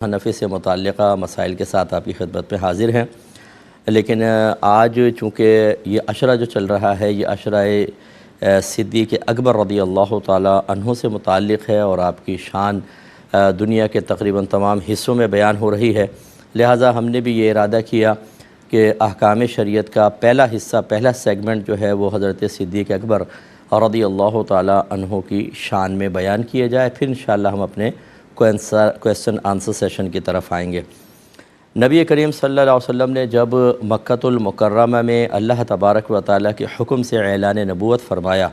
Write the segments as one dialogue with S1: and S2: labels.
S1: حنفی سے متعلقہ مسائل کے ساتھ آپ کی خدمت میں حاضر ہیں، لیکن آج چونکہ یہ عشرہ جو چل رہا ہے یہ عشرہ صدیق اکبر رضی اللہ تعالی عنہ سے متعلق ہے اور آپ کی شان دنیا کے تقریباً تمام حصوں میں بیان ہو رہی ہے، لہٰذا ہم نے بھی یہ ارادہ کیا کہ احکام شریعت کا پہلا حصہ، پہلا سیگمنٹ جو ہے وہ حضرت صدیق اکبر رضی اللہ تعالی عنہ کی شان میں بیان کیا جائے، پھر انشاءاللہ ہم اپنے کویسچن آنسر سیشن کی طرف آئیں گے۔ نبی کریم صلی اللہ علیہ وسلم نے جب مکۃ المکرمہ میں اللہ تبارک و تعالیٰ کے حکم سے اعلان نبوت فرمایا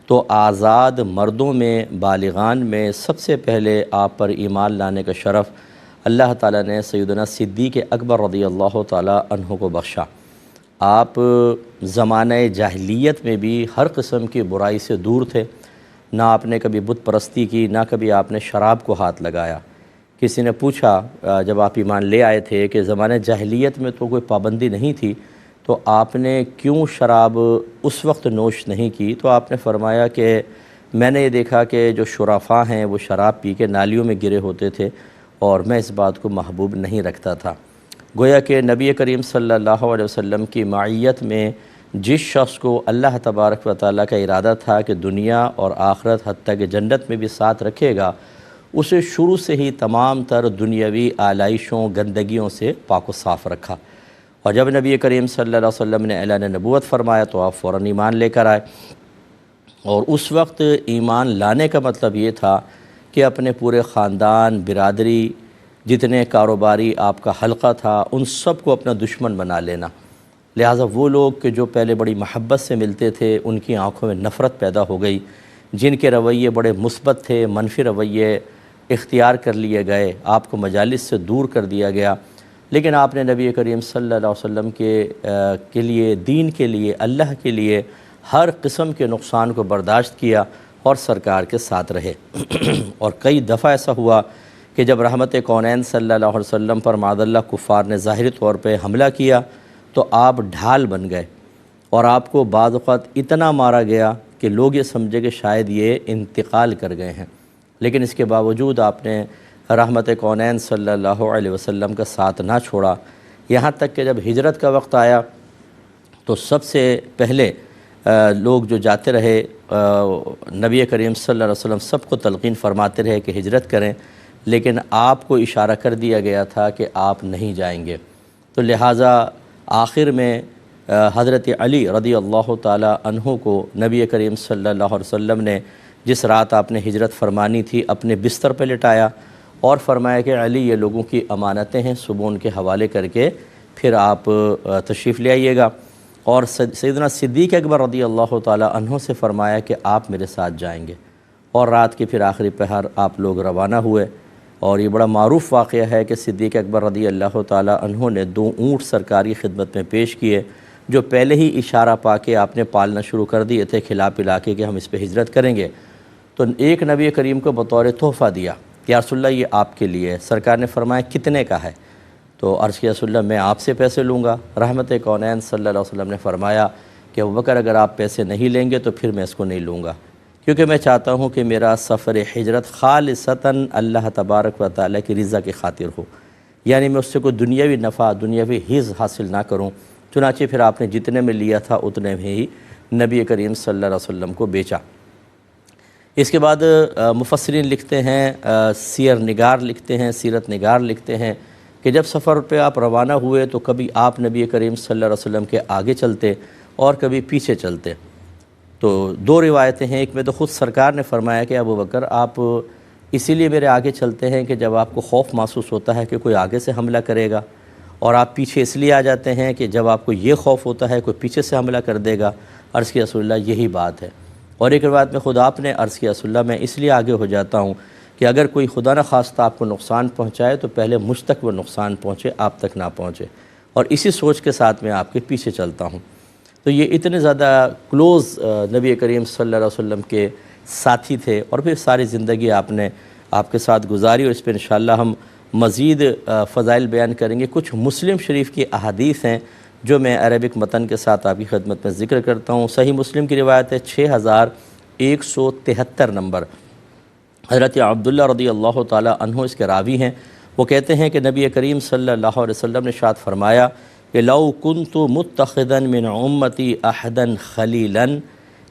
S1: تو آزاد مردوں میں، بالغان میں سب سے پہلے آپ پر ایمان لانے کا شرف اللہ تعالیٰ نے سیدنا صدیق اکبر رضی اللہ تعالیٰ عنہ کو بخشا۔ آپ زمانہ جاہلیت میں بھی ہر قسم کی برائی سے دور تھے، نہ آپ نے کبھی بت پرستی کی، نہ کبھی آپ نے شراب کو ہاتھ لگایا۔ کسی نے پوچھا جب آپ ایمان لے آئے تھے کہ زمانہ جاہلیت میں تو کوئی پابندی نہیں تھی تو آپ نے کیوں شراب اس وقت نوش نہیں کی؟ تو آپ نے فرمایا کہ میں نے یہ دیکھا کہ جو شرفاء ہیں وہ شراب پی کے نالیوں میں گرے ہوتے تھے اور میں اس بات کو محبوب نہیں رکھتا تھا۔ گویا کہ نبی کریم صلی اللہ علیہ وسلم کی معیت میں جس شخص کو اللہ تبارک و تعالیٰ کا ارادہ تھا کہ دنیا اور آخرت حتیٰ کہ جنت میں بھی ساتھ رکھے گا، اسے شروع سے ہی تمام تر دنیاوی آلائشوں، گندگیوں سے پاک و صاف رکھا، اور جب نبی کریم صلی اللہ علیہ وسلم نے اعلان نبوت فرمایا تو آپ فوراً ایمان لے کر آئے، اور اس وقت ایمان لانے کا مطلب یہ تھا کہ اپنے پورے خاندان، برادری، جتنے کاروباری آپ کا حلقہ تھا ان سب کو اپنا دشمن بنا لینا۔ لہٰذا وہ لوگ کہ جو پہلے بڑی محبت سے ملتے تھے ان کی آنکھوں میں نفرت پیدا ہو گئی، جن کے رویے بڑے مثبت تھے منفی رویے اختیار کر لیے گئے، آپ کو مجالس سے دور کر دیا گیا۔ لیکن آپ نے نبی کریم صلی اللہ علیہ وسلم کے لیے، دین کے لیے، اللہ کے لیے ہر قسم کے نقصان کو برداشت کیا اور سرکار کے ساتھ رہے۔ اور کئی دفعہ ایسا ہوا کہ جب رحمت کونین صلی اللہ علیہ وسلم پر معاذ اللہ کفار نے ظاہری طور پہ حملہ کیا تو آپ ڈھال بن گئے، اور آپ کو بعض اوقات اتنا مارا گیا کہ لوگ یہ سمجھے کہ شاید یہ انتقال کر گئے ہیں، لیکن اس کے باوجود آپ نے رحمت کونین صلی اللہ علیہ وسلم کا ساتھ نہ چھوڑا، یہاں تک کہ جب ہجرت کا وقت آیا تو سب سے پہلے لوگ جو جاتے رہے، نبی کریم صلی اللہ علیہ وسلم سب کو تلقین فرماتے رہے کہ ہجرت کریں، لیکن آپ کو اشارہ کر دیا گیا تھا کہ آپ نہیں جائیں گے، تو لہٰذا آخر میں حضرت علی رضی اللہ تعالی عنہ کو نبی کریم صلی اللہ علیہ وسلم نے جس رات آپ نے ہجرت فرمانی تھی اپنے بستر پہ لٹایا اور فرمایا کہ علی یہ لوگوں کی امانتیں ہیں، صبح ان کے حوالے کر کے پھر آپ تشریف لے آئیے گا، اور سیدنا صدیق اکبر رضی اللہ تعالی عنہ سے فرمایا کہ آپ میرے ساتھ جائیں گے، اور رات کے پھر آخری پہر آپ لوگ روانہ ہوئے۔ اور یہ بڑا معروف واقعہ ہے کہ صدیق اکبر رضی اللہ تعالی عنہ نے 2 اونٹ سرکاری خدمت میں پیش کیے جو پہلے ہی اشارہ پا کے آپ نے پالنا شروع کر دیے تھے، کھلا پلا کے کہ ہم اس پہ ہجرت کریں گے، تو ایک نبی کریم کو بطور تحفہ دیا کہ یا رسول اللہ یہ آپ کے لیے ہے۔ سرکار نے فرمایا کتنے کا ہے؟ تو عرض کیا رسول اللہ میں آپ سے پیسے لوں گا۔ رحمت کونین صلی اللہ علیہ وسلم نے فرمایا کہ ابوبکر اگر آپ پیسے نہیں لیں گے تو پھر میں اس کو نہیں لوں گا، کیونکہ میں چاہتا ہوں کہ میرا سفر ہجرت خالصتاً اللہ تبارک و تعالیٰ کی رضا کی خاطر ہو، یعنی میں اس سے کوئی دنیاوی نفع، دنیاوی حظ حاصل نہ کروں۔ چنانچہ پھر آپ نے جتنے میں لیا تھا اتنے میں ہی نبی کریم صلی اللہ علیہ وسلم کو بیچا۔ اس کے بعد مفسرین لکھتے ہیں، سیر نگار لکھتے ہیں، سیرت نگار لکھتے ہیں کہ جب سفر پہ آپ روانہ ہوئے تو کبھی آپ نبی کریم صلی اللہ علیہ وسلم کے آگے چلتے اور کبھی پیچھے چلتے۔ تو 2 روایتیں ہیں، ایک میں تو خود سرکار نے فرمایا کہ ابوبکر آپ اسی لیے میرے آگے چلتے ہیں کہ جب آپ کو خوف محسوس ہوتا ہے کہ کوئی آگے سے حملہ کرے گا، اور آپ پیچھے اس لیے آ جاتے ہیں کہ جب آپ کو یہ خوف ہوتا ہے کوئی پیچھے سے حملہ کر دے گا۔ عرض کیا رسول اللہ یہی بات ہے۔ اور ایک روایت میں خود آپ نے عرض کیا رسول اللہ میں اس لیے آگے ہو جاتا ہوں کہ اگر کوئی خدا نہ خواستہ آپ کو نقصان پہنچائے تو پہلے مجھ تک وہ نقصان پہنچے، آپ تک نہ پہنچے، اور اسی سوچ کے ساتھ میں آپ کے پیچھے چلتا ہوں۔ تو یہ اتنے زیادہ کلوز نبی کریم صلی اللہ علیہ وسلم کے ساتھی تھے، اور پھر ساری زندگی آپ نے آپ کے ساتھ گزاری، اور اس پہ انشاءاللہ ہم مزید فضائل بیان کریں گے۔ کچھ مسلم شریف کی احادیث ہیں جو میں عربک متن کے ساتھ آپ کی خدمت میں ذکر کرتا ہوں۔ صحیح مسلم کی روایت ہے 6173 نمبر، حضرت عبداللہ رضی اللہ تعالی عنہ اس کے راوی ہیں، وہ کہتے ہیں کہ نبی کریم صلی اللہ علیہ وسلم نے ارشاد فرمایا کہ لو کنت متخذا من امتی احدا خلیلا،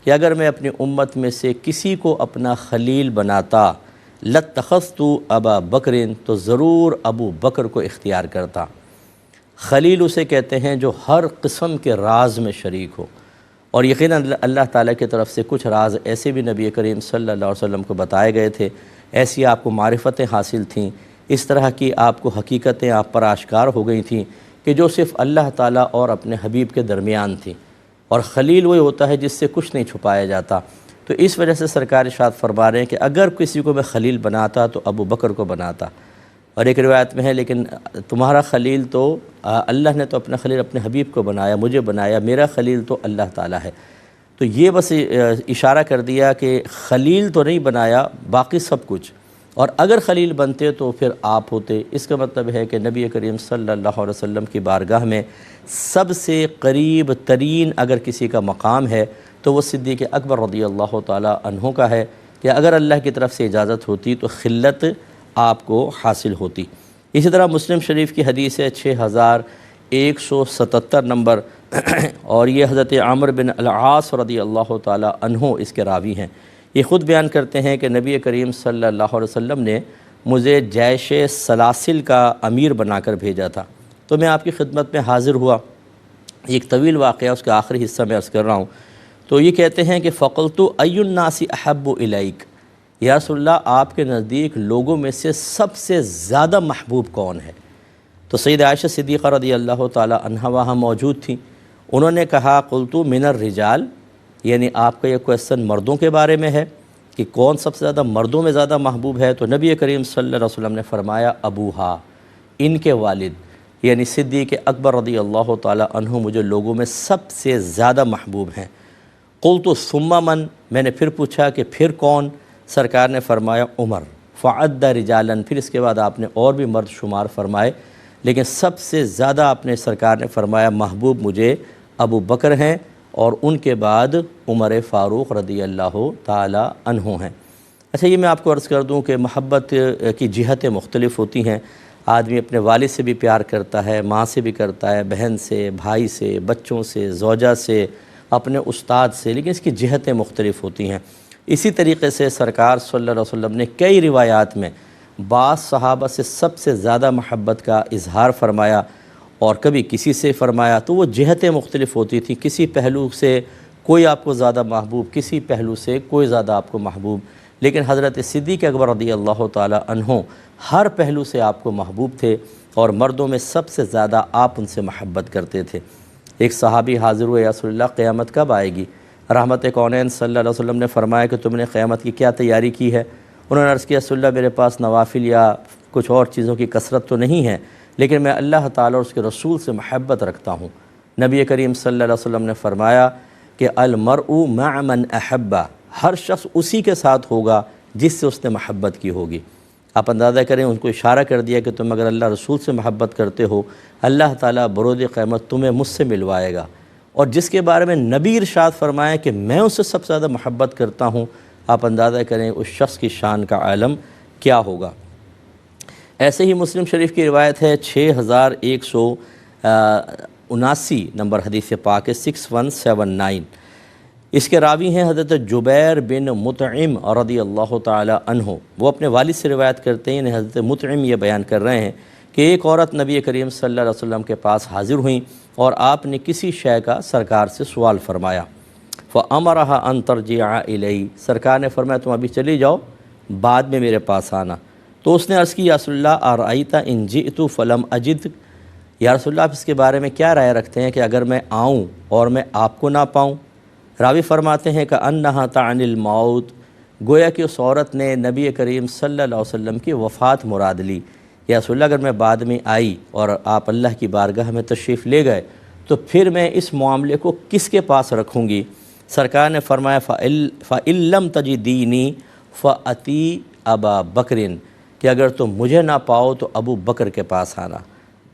S1: کہ اگر میں اپنی امت میں سے کسی کو اپنا خلیل بناتا، لاتخذت ابا بکر، تو ضرور ابو بکر کو اختیار کرتا۔ خلیل اسے کہتے ہیں جو ہر قسم کے راز میں شریک ہو، اور یقیناً اللہ تعالیٰ کی طرف سے کچھ راز ایسے بھی نبی کریم صلی اللہ علیہ وسلم کو بتائے گئے تھے، ایسی آپ کو معرفتیں حاصل تھیں، اس طرح کی آپ کو حقیقتیں آپ پر آشکار ہو گئی تھیں کہ جو صرف اللہ تعالیٰ اور اپنے حبیب کے درمیان تھیں، اور خلیل وہی ہوتا ہے جس سے کچھ نہیں چھپایا جاتا۔ تو اس وجہ سے سرکار ارشاد فرما رہے ہیں کہ اگر کسی کو میں خلیل بناتا تو ابو بکر کو بناتا، اور ایک روایت میں ہے لیکن تمہارا خلیل تو اللہ نے تو اپنا خلیل اپنے حبیب کو بنایا، مجھے بنایا، میرا خلیل تو اللہ تعالیٰ ہے۔ تو یہ بس اشارہ کر دیا کہ خلیل تو نہیں بنایا، باقی سب کچھ، اور اگر خلیل بنتے تو پھر آپ ہوتے۔ اس کا مطلب ہے کہ نبی کریم صلی اللہ علیہ وسلم کی بارگاہ میں سب سے قریب ترین اگر کسی کا مقام ہے تو وہ صدیق اکبر رضی اللہ تعالیٰ عنہ کا ہے، کہ اگر اللہ کی طرف سے اجازت ہوتی تو خلت آپ کو حاصل ہوتی۔ اسی طرح مسلم شریف کی حدیث ہے 6177 نمبر، اور یہ حضرت عمرو بن العاص رضی اللہ تعالیٰ عنہ اس کے راوی ہیں۔ یہ خود بیان کرتے ہیں کہ نبی کریم صلی اللہ علیہ وسلم نے مجھے جیش سلاسل کا امیر بنا کر بھیجا تھا، تو میں آپ کی خدمت میں حاضر ہوا۔ ایک طویل واقعہ، اس کا آخری حصہ میں عرض کر رہا ہوں۔ تو یہ کہتے ہیں کہ فقلت ای الناس احب الیک، یا رسول اللہ آپ کے نزدیک لوگوں میں سے سب سے زیادہ محبوب کون ہے؟ تو سید عائشہ صدیقہ رضی اللہ تعالی عنہا وہاں موجود تھیں۔ انہوں نے کہا قلت من الرجال، یعنی آپ کا یہ کویسچن مردوں کے بارے میں ہے کہ کون سب سے زیادہ مردوں میں زیادہ محبوب ہے؟ تو نبی کریم صلی اللہ علیہ وسلم نے فرمایا ابوہا، ان کے والد یعنی صدیق اکبر رضی اللہ تعالی عنہ مجھے لوگوں میں سب سے زیادہ محبوب ہیں۔ قلت ثم من، میں نے پھر پوچھا کہ پھر کون؟ سرکار نے فرمایا عمر، فعد رجالا، پھر اس کے بعد آپ نے اور بھی مرد شمار فرمائے، لیکن سب سے زیادہ آپ نے سرکار نے فرمایا محبوب مجھے ابو بکر ہیں، اور ان کے بعد عمر فاروق رضی اللہ تعالی عنہ ہیں۔ اچھا، یہ میں آپ کو عرض کر دوں کہ محبت کی جہتیں مختلف ہوتی ہیں۔ آدمی اپنے والد سے بھی پیار کرتا ہے، ماں سے بھی کرتا ہے، بہن سے، بھائی سے، بچوں سے، زوجہ سے، اپنے استاد سے، لیکن اس کی جہتیں مختلف ہوتی ہیں۔ اسی طریقے سے سرکار صلی اللہ علیہ وسلم نے کئی روایات میں بعض صحابہ سے سب سے زیادہ محبت کا اظہار فرمایا، اور کبھی کسی سے فرمایا، تو وہ جہتیں مختلف ہوتی تھیں۔ کسی پہلو سے کوئی آپ کو زیادہ محبوب، کسی پہلو سے کوئی زیادہ آپ کو محبوب، لیکن حضرت صدیق اکبر رضی اللہ تعالی عنہ ہر پہلو سے آپ کو محبوب تھے، اور مردوں میں سب سے زیادہ آپ ان سے محبت کرتے تھے۔ ایک صحابی حاضر ہوئے، یا رسول اللہ قیامت کب آئے گی؟ رحمت کونین صلی اللہ علیہ وسلم نے فرمایا کہ تم نے قیامت کی کیا تیاری کی ہے؟ انہوں نے عرض کیا رسول اللہ میرے پاس نوافل یا کچھ اور چیزوں کی کثرت تو نہیں ہے، لیکن میں اللہ تعالیٰ اور اس کے رسول سے محبت رکھتا ہوں۔ نبی کریم صلی اللہ علیہ وسلم نے فرمایا کہ المرء مع من احبہ، ہر شخص اسی کے ساتھ ہوگا جس سے اس نے محبت کی ہوگی۔ آپ اندازہ کریں، ان کو اشارہ کر دیا کہ تم اگر اللہ رسول سے محبت کرتے ہو، اللہ تعالیٰ بروز قیامت تمہیں مجھ سے ملوائے گا، اور جس کے بارے میں نبی ارشاد فرمایا کہ میں اس سے سب سے زیادہ محبت کرتا ہوں، آپ اندازہ کریں اس شخص کی شان کا عالم کیا ہوگا۔ ایسے ہی مسلم شریف کی روایت ہے 6179 نمبر حدیث پاک ہے 6179۔ اس کے راوی ہیں حضرت جبیر بن مطعم رضی اللہ تعالی عنہ۔ وہ اپنے والد سے روایت کرتے ہیں، حضرت مطعم یہ بیان کر رہے ہیں کہ ایک عورت نبی کریم صلی اللہ علیہ وسلم کے پاس حاضر ہوئیں، اور آپ نے کسی شے کا سرکار سے سوال فرمایا۔ فَأَمَرَهَا أَن تَرْجِعَ إِلَيْهِ، سرکار نے فرمایا تم ابھی چلی جاؤ، بعد میں میرے پاس آنا۔ تو اس نے عرض کی یا رسول اللہ أَرَأَيْتَ إِن جِئْتُ فَلَمْ أَجِدْ، یا رسول اللہ آپ اس کے بارے میں کیا رائے رکھتے ہیں کہ اگر میں آؤں اور میں آپ کو نہ پاؤں؟ راوی فرماتے ہیں کہ انہا تعنی الموت، گویا کہ اس عورت نے نبی کریم صلی اللہ علیہ وسلم کی وفات مراد لی۔ یا رسول اللہ اگر میں بعد میں آئی اور آپ اللہ کی بارگاہ میں تشریف لے گئے تو پھر میں اس معاملے کو کس کے پاس رکھوں گی؟ سرکار نے فرمایا فَإِن لَّمْ تَجِدِينِي فَأَتِي أَبَا بَكْرٍ، کہ اگر تم مجھے نہ پاؤ تو ابو بکر کے پاس آنا۔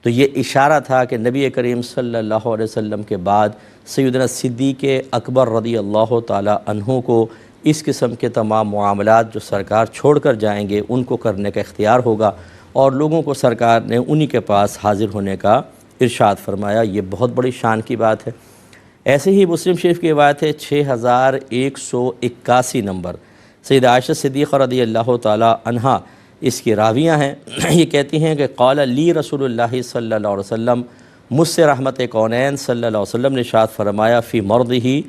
S1: تو یہ اشارہ تھا کہ نبی کریم صلی اللہ علیہ وسلم کے بعد سیدنا صدیق اکبر رضی اللہ تعالی عنہ کو اس قسم کے تمام معاملات جو سرکار چھوڑ کر جائیں گے ان کو کرنے کا اختیار ہوگا، اور لوگوں کو سرکار نے انہی کے پاس حاضر ہونے کا ارشاد فرمایا۔ یہ بہت بڑی شان کی بات ہے۔ ایسے ہی مسلم شریف کی روایت ہے 6181 نمبر، سیدہ عائشہ صدیقہ رضی اللہ تعالی عنہا اس کی راویہ ہیں۔ یہ کہتی ہیں کہ قال لی رسول اللہ صلی اللہ علیہ وسلم، مجھ سے رحمت کونین صلی اللہ علیہ وسلم نے ارشاد فرمایا فی مرضہ،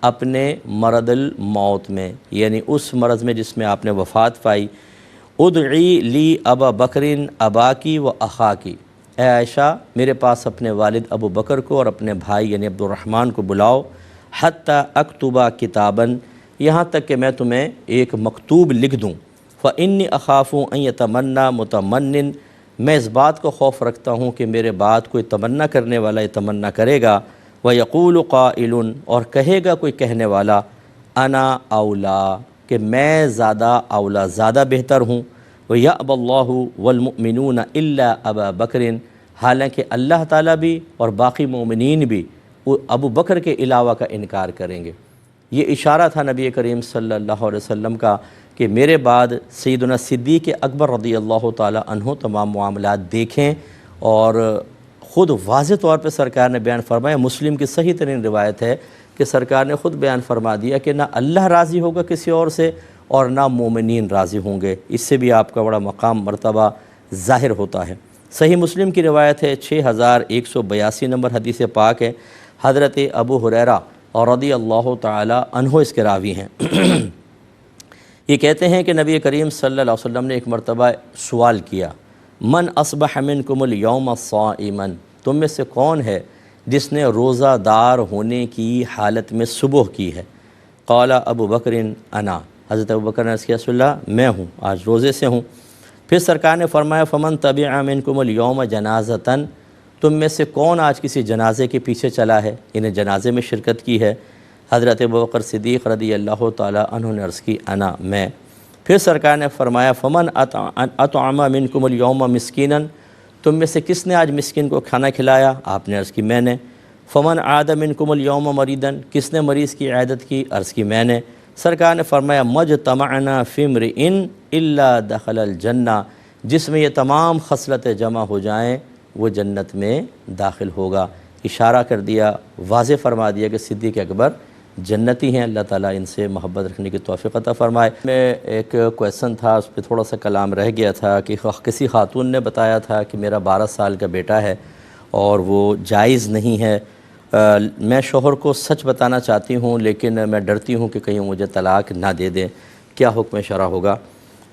S1: اپنے مرض الموت میں، یعنی اس مرض میں جس میں آپ نے وفات پائی، ادعی لی ابا بکرن اباکی و اخاکی، اے عائشہ میرے پاس اپنے والد ابو بکر کو اور اپنے بھائی یعنی عبد الرحمن کو بلاؤ، حتی اکتبا کتاباً، یہاں تک کہ میں تمہیں ایک مکتوب لکھ دوں، فإنی اخاف ان یتمنی متمن، میں اس بات کو خوف رکھتا ہوں کہ میرے بعد کوئی تمنا کرنے والا یہ تمنا کرے گا، وَيَقُولُ قَائِلٌ، اور کہے گا کوئی کہنے والا، انا اولا، کہ میں زیادہ اولا، زیادہ بہتر ہوں، وَيَأْبَى اللَّهُ وَالْمُؤْمِنُونَ إِلَّا أَبَا بَكْرٍ، حالانکہ اللہ تعالیٰ بھی اور باقی مومنین بھی ابو بکر کے علاوہ کا انکار کریں گے۔ یہ اشارہ تھا نبی کریم صلی اللہ علیہ وسلم کا کہ میرے بعد سیدنا صدیق اکبر رضی اللہ تعالی عنہ تمام معاملات دیکھیں، اور خود واضح طور پہ سرکار نے بیان فرمایا، مسلم کی صحیح ترین روایت ہے کہ سرکار نے خود بیان فرما دیا کہ نہ اللہ راضی ہوگا کسی اور سے اور نہ مومنین راضی ہوں گے، اس سے بھی آپ کا بڑا مقام مرتبہ ظاہر ہوتا ہے۔ صحیح مسلم کی روایت ہے 6182 نمبر حدیث پاک ہے، حضرت ابو ہریرہ اور رضی اللہ تعالی عنہ اس کے راوی ہیں۔ یہ کہتے ہیں کہ نبی کریم صلی اللہ علیہ وسلم نے ایک مرتبہ سوال کیا، من اصبح منکم اليوم صائما، تم میں سے کون ہے جس نے روزہ دار ہونے کی حالت میں صبح کی ہے؟ قال ابو بکر انا، حضرت ابو بکر نے عرض کیا رسول اللہ میں ہوں، آج روزے سے ہوں۔ پھر سرکار نے فرمایا فمن تبع منکم اليوم جنازۃ، تم میں سے کون آج کسی جنازے کے پیچھے چلا ہے، انہیں جنازے میں شرکت کی ہے؟ حضرت ابو بکر صدیق رضی اللہ تعالی عنہ نے عرض کی انا، میں۔ پھر سرکار نے فرمایا فمن اطعم منکم اليوم مسکینا، تم میں سے کس نے آج مسکین کو کھانا کھلایا؟ آپ نے عرض کی میں نے۔ فمن عاد منکم اليوم مریدا، کس نے مریض کی عیادت کی؟ عرض کی میں نے۔ سرکار نے فرمایا مجتمعنا فی امرئ الا دخل الجنہ، جس میں یہ تمام خصلتیں جمع ہو جائیں وہ جنت میں داخل ہوگا۔ اشارہ کر دیا، واضح فرما دیا کہ صدیق اکبر جنتی ہیں، اللہ تعالیٰ ان سے محبت رکھنے کی توفیق عطا فرمائے۔ میں ایک کویسچن تھا، اس پہ تھوڑا سا کلام رہ گیا تھا کہ کسی خاتون نے بتایا تھا کہ میرا 12 سال کا بیٹا ہے اور وہ جائز نہیں ہے، میں شوہر کو سچ بتانا چاہتی ہوں لیکن میں ڈرتی ہوں کہ کہیں مجھے طلاق نہ دے دیں، کیا حکم شرع ہوگا؟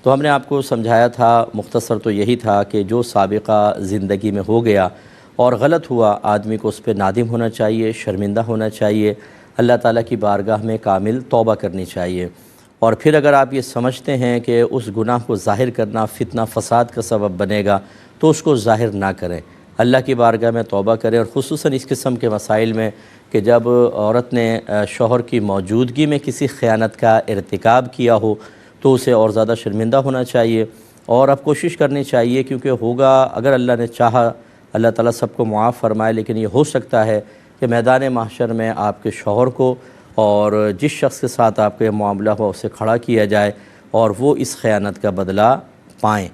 S1: تو ہم نے آپ کو سمجھایا تھا، مختصر تو یہی تھا کہ جو سابقہ زندگی میں ہو گیا اور غلط ہوا، آدمی کو اس پہ نادم ہونا چاہیے، شرمندہ ہونا چاہیے، اللہ تعالیٰ کی بارگاہ میں کامل توبہ کرنی چاہیے۔ اور پھر اگر آپ یہ سمجھتے ہیں کہ اس گناہ کو ظاہر کرنا فتنہ فساد کا سبب بنے گا تو اس کو ظاہر نہ کریں، اللہ کی بارگاہ میں توبہ کریں، اور خصوصاً اس قسم کے مسائل میں کہ جب عورت نے شوہر کی موجودگی میں کسی خیانت کا ارتکاب کیا ہو تو اسے اور زیادہ شرمندہ ہونا چاہیے، اور اب کوشش کرنی چاہیے، کیونکہ ہوگا اگر اللہ نے چاہا، اللہ تعالیٰ سب کو معاف فرمائے، لیکن یہ ہو سکتا ہے کہ میدان محشر میں آپ کے شوہر کو اور جس شخص کے ساتھ آپ کا یہ معاملہ ہوا اسے کھڑا کیا جائے اور وہ اس خیانت کا بدلہ پائیں،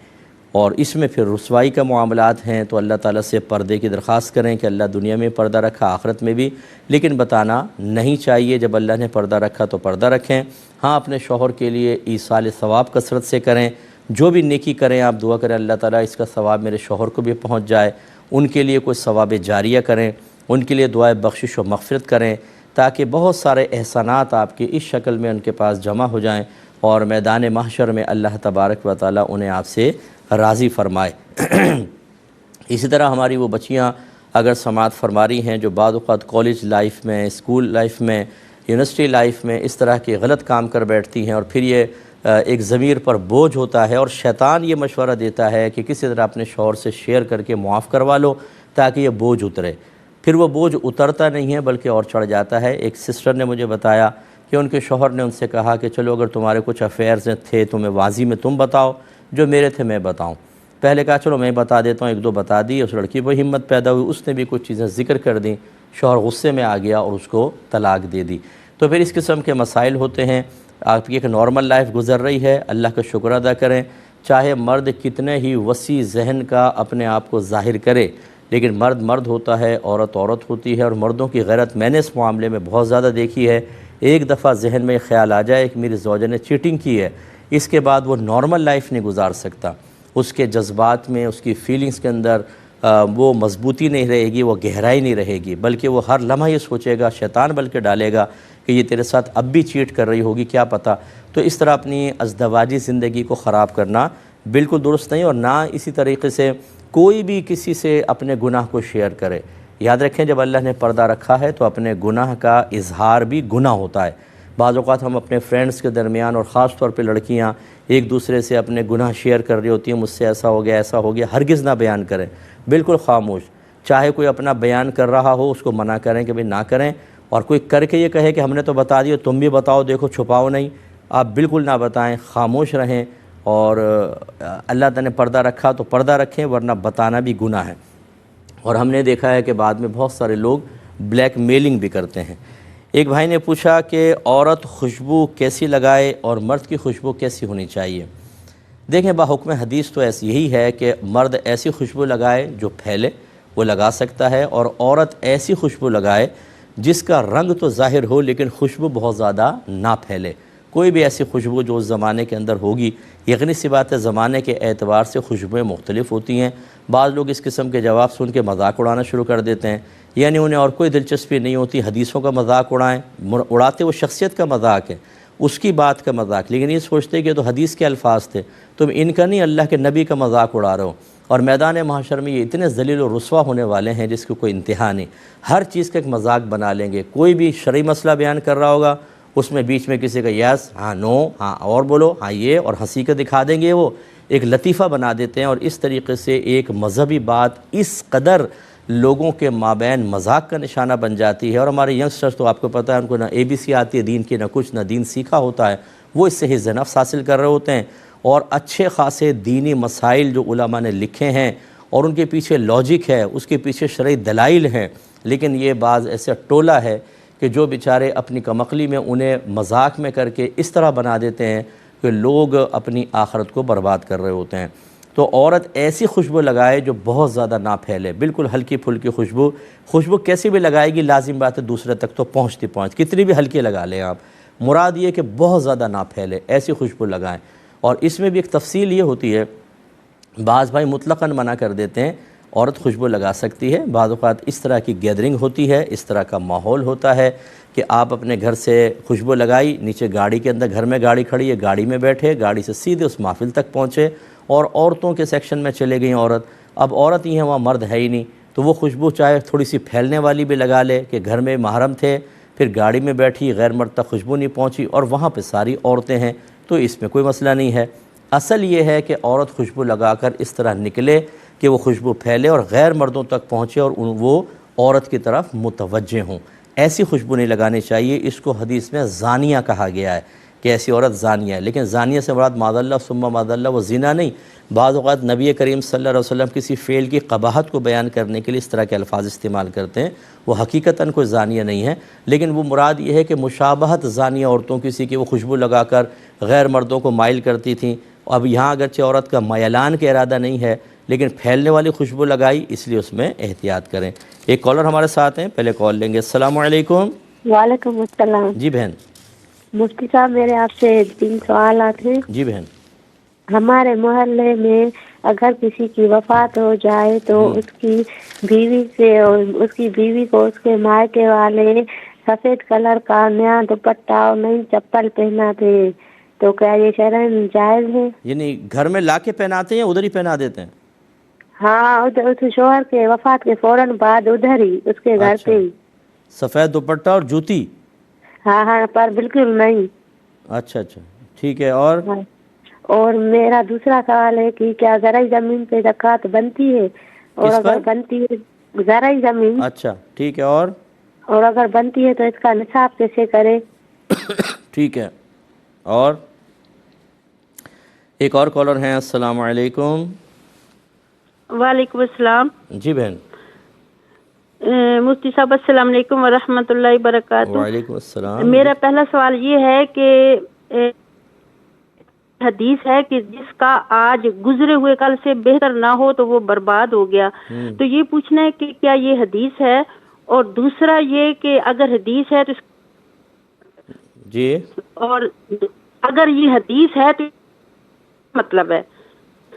S1: اور اس میں پھر رسوائی کا معاملات ہیں تو اللہ تعالیٰ سے پردے کی درخواست کریں کہ اللہ دنیا میں پردہ رکھا، آخرت میں بھی، لیکن بتانا نہیں چاہیے، جب اللہ نے پردہ رکھا تو پردہ رکھیں۔ ہاں اپنے شوہر کے لیے ایصال ثواب کثرت سے کریں، جو بھی نیکی کریں آپ دعا کریں اللہ تعالیٰ اس کا ثواب میرے شوہر کو بھی پہنچ جائے، ان کے لیے کوئی ثواب جاریہ کریں، ان کے لیے دعائے بخشش و مغفرت کریں، تاکہ بہت سارے احسانات آپ کی اس شکل میں ان کے پاس جمع ہو جائیں اور میدان محشر میں اللہ تبارک و تعالیٰ انہیں آپ سے راضی فرمائے۔ اسی طرح ہماری وہ بچیاں اگر سماعت فرما رہی ہیں جو بعض اوقات کالج لائف میں، اسکول لائف میں، یونیورسٹی لائف میں اس طرح کے غلط کام کر بیٹھتی ہیں، اور پھر یہ ایک ضمیر پر بوجھ ہوتا ہے، اور شیطان یہ مشورہ دیتا ہے کہ کسی طرح اپنے شوہر سے شیئر کر کے معاف کروا لو تاکہ یہ بوجھ اترے، پھر وہ بوجھ اترتا نہیں ہے بلکہ اور چڑھ جاتا ہے۔ ایک سسٹر نے مجھے بتایا کہ ان کے شوہر نے ان سے کہا کہ چلو اگر تمہارے کچھ افیئرز تھے تو میں واضح میں تم بتاؤ، جو میرے تھے میں بتاؤں۔ پہلے کہا چلو میں بتا دیتا ہوں، ایک دو بتا دی، اس لڑکی کو ہمت پیدا ہوئی، اس نے بھی کچھ چیزیں ذکر کر دیں، شوہر غصے میں آ گیا اور اس کو طلاق دے دی۔ تو پھر اس قسم کے مسائل ہوتے ہیں۔ آپ کی ایک نارمل لائف گزر رہی ہے، اللہ کا شکر ادا کریں، چاہے مرد کتنے ہی وسیع ذہن کا اپنے آپ کو ظاہر کرے، لیکن مرد مرد ہوتا ہے، عورت عورت ہوتی ہے، اور مردوں کی غیرت میں نے اس معاملے میں بہت زیادہ دیکھی ہے۔ ایک دفعہ ذہن میں خیال آ جائے کہ میری زوجہ نے چیٹنگ کی ہے، اس کے بعد وہ نارمل لائف نہیں گزار سکتا، اس کے جذبات میں، اس کی فیلنگز کے اندر وہ مضبوطی نہیں رہے گی، وہ گہرائی نہیں رہے گی، بلکہ وہ ہر لمحہ یہ سوچے گا، شیطان بلکہ ڈالے گا کہ یہ تیرے ساتھ اب بھی چیٹ کر رہی ہوگی، کیا پتہ۔ تو اس طرح اپنی ازدواجی زندگی کو خراب کرنا بالکل درست نہیں، اور نہ اسی طریقے سے کوئی بھی کسی سے اپنے گناہ کو شیئر کرے۔ یاد رکھیں جب اللہ نے پردہ رکھا ہے تو اپنے گناہ کا اظہار بھی گناہ ہوتا ہے۔ بعض اوقات ہم اپنے فرینڈز کے درمیان، اور خاص طور پہ لڑکیاں ایک دوسرے سے اپنے گناہ شیئر کر رہی ہوتی ہیں، مجھ سے ایسا ہو گیا ایسا ہو گیا، ہرگز نہ بیان کریں، بالکل خاموش۔ چاہے کوئی اپنا بیان کر رہا ہو اس کو منع کریں کہ بھئی نہ کریں، اور کوئی کر کے یہ کہے کہ ہم نے تو بتا دیا تم بھی بتاؤ، دیکھو چھپاؤ نہیں، آپ بالکل نہ بتائیں، خاموش رہیں، اور اللہ تعالیٰ نے پردہ رکھا تو پردہ رکھیں، ورنہ بتانا بھی گناہ ہے۔ اور ہم نے دیکھا ہے کہ بعد میں بہت سارے لوگ بلیک میلنگ بھی کرتے ہیں۔ ایک بھائی نے پوچھا کہ عورت خوشبو کیسی لگائے اور مرد کی خوشبو کیسی ہونی چاہیے؟ دیکھیں بحکم حدیث تو ایسی یہی ہے کہ مرد ایسی خوشبو لگائے جو پھیلے، وہ لگا سکتا ہے، اور عورت ایسی خوشبو لگائے جس کا رنگ تو ظاہر ہو لیکن خوشبو بہت زیادہ نہ پھیلے۔ کوئی بھی ایسی خوشبو جو اس زمانے کے اندر ہوگی، یقینی سی بات ہے زمانے کے اعتبار سے خوشبوئیں مختلف ہوتی ہیں۔ بعض لوگ اس قسم کے جواب سن کے مذاق اڑانا شروع کر دیتے ہیں، یعنی انہیں اور کوئی دلچسپی نہیں ہوتی، حدیثوں کا مذاق اڑائیں، اڑاتے وہ شخصیت کا مذاق ہے، اس کی بات کا مذاق، لیکن یہ سوچتے کہ یہ تو حدیث کے الفاظ تھے، تم ان کا نہیں اللہ کے نبی کا مذاق اڑا رہے ہو۔ اور میدان محشر میں یہ اتنے ذلیل و رسوا ہونے والے ہیں جس کی کوئی انتہا نہیں، ہر چیز کا ایک مذاق بنا لیں گے۔ کوئی بھی شرعی مسئلہ بیان کر رہا ہوگا، اس میں بیچ میں کسی کا یس، ہاں نو، ہاں اور بولو، ہاں یہ، اور ہنسی کے دکھا دیں گے، وہ ایک لطیفہ بنا دیتے ہیں، اور اس طریقے سے ایک مذہبی بات اس قدر لوگوں کے مابین مذاق کا نشانہ بن جاتی ہے۔ اور ہمارے ینگسٹرز تو آپ کو پتہ ہے ان کو نہ ABC آتی ہے دین کی، نہ کچھ، نہ دین سیکھا ہوتا ہے، وہ اس سے حظ نفس حاصل کر رہے ہوتے ہیں، اور اچھے خاصے دینی مسائل جو علماء نے لکھے ہیں اور ان کے پیچھے لاجک ہے، اس کے پیچھے شرعی دلائل ہیں، لیکن یہ بعض ایسا ٹولہ ہے کہ جو بیچارے اپنی کمقلی میں انہیں مذاق میں کر کے اس طرح بنا دیتے ہیں کہ لوگ اپنی آخرت کو برباد کر رہے ہوتے ہیں۔ تو عورت ایسی خوشبو لگائے جو بہت زیادہ نہ پھیلے، بالکل ہلکی پھلکی خوشبو کیسی بھی لگائے گی لازم بات ہے دوسرے تک تو پہنچتی کتنی بھی ہلکی لگا لیں آپ، مراد یہ کہ بہت زیادہ نہ پھیلے، ایسی خوشبو لگائیں۔ اور اس میں بھی ایک تفصیل یہ ہوتی ہے، بعض بھائی مطلقاً منع کر دیتے ہیں عورت خوشبو لگا سکتی ہے، بعض اوقات اس طرح کی گیدرنگ ہوتی ہے، اس طرح کا ماحول ہوتا ہے کہ آپ اپنے گھر سے خوشبو لگائی، نیچے گاڑی کے اندر، گھر میں گاڑی کھڑی ہے، گاڑی میں بیٹھے، گاڑی سے سیدھے اس محفل تک پہنچے اور عورتوں کے سیکشن میں چلے گئیں عورت، اب عورت ہی ہیں وہاں مرد ہے ہی نہیں، تو وہ خوشبو چاہے تھوڑی سی پھیلنے والی بھی لگا لے کہ گھر میں محرم تھے، پھر گاڑی میں بیٹھی، غیر مرد تک خوشبو نہیں پہنچی اور وہاں پہ ساری عورتیں ہیں، تو اس میں کوئی مسئلہ نہیں ہے۔ اصل یہ ہے کہ عورت خوشبو لگا کر اس طرح نکلے کہ وہ خوشبو پھیلے اور غیر مردوں تک پہنچے اور وہ عورت کی طرف متوجہ ہوں۔ ایسی خوشبو نہیں لگانی چاہیے، اس کو حدیث میں زانیہ کہا گیا ہے کہ ایسی عورت زانیہ ہے، لیکن زانیہ سے مراد معاذ اللہ ثم معاذ اللہ وہ زنا نہیں۔ بعض اوقات نبی کریم صلی اللہ علیہ وسلم کسی فعل کی قباحت کو بیان کرنے کے لیے اس طرح کے الفاظ استعمال کرتے ہیں، وہ حقیقتاً کوئی زانیہ نہیں ہے، لیکن وہ مراد یہ ہے کہ مشابہت زانیہ عورتوں کسی کی وہ خوشبو لگا کر غیر مردوں کو مائل کرتی تھیں۔ اب یہاں اگرچہ عورت کا میلان کا ارادہ نہیں ہے لیکن پھیلنے والی خوشبو لگائی، اس لیے اس میں احتیاط کریں۔ ایک کالر ہمارے ساتھ ہیں، پہلے کال لیں گے۔ السلام علیکم۔
S2: وعلیکم السلام۔
S1: جی بہن۔
S2: مفتی صاحب میرے آپ سے 3 سوالات ہیں۔
S1: جی بہن۔
S2: ہمارے محلے میں اگر کسی کی وفات ہو جائے تو اس کی بیوی کو اس کے مائکے والے سفید کلر کا نیا دوپٹہ اور نئی چپل پہناتے ہیں، تو کیا یہ شرعاً جائز ہے؟
S1: یعنی گھر میں لا کے پہناتے ہیں یا ادھر ہی پہنا دیتے ہیں؟
S2: ہاں، ادھر اس شوہر کے وفات کے فوراً بعد ادھر ہی اس کے گھر پہ ہی۔
S1: سفید دوپٹہ اور جوتی؟
S2: ہاں پر بالکل نہیں۔
S1: اچھا ٹھیک ہے۔
S2: اور میرا دوسرا سوال ہے کہ کیا زرعی زمین پہ زکوٰۃ بنتی ہے؟ اور اگر بنتی ہے زرعی زمین،
S1: اچھا ٹھیک ہے، اور
S2: اگر بنتی ہے تو اس کا نصاب کیسے کرے؟
S1: ٹھیک ہے۔ اور ایک اور کالر ہیں۔ السلام علیکم۔
S3: وعلیکم السلام۔
S1: جی بہن۔
S3: مفتی صاحب السلام علیکم ورحمۃ اللہ وبرکاتہ۔
S1: وعلیکم السلام۔
S3: میرا پہلا سوال یہ ہے کہ حدیث ہے کہ جس کا آج گزرے ہوئے کل سے بہتر نہ ہو تو وہ برباد ہو گیا. تو یہ پوچھنا ہے کہ کیا یہ حدیث ہے، اور دوسرا یہ کہ اگر حدیث ہے تو
S1: جی
S3: اور اگر یہ حدیث ہے تو مطلب ہے.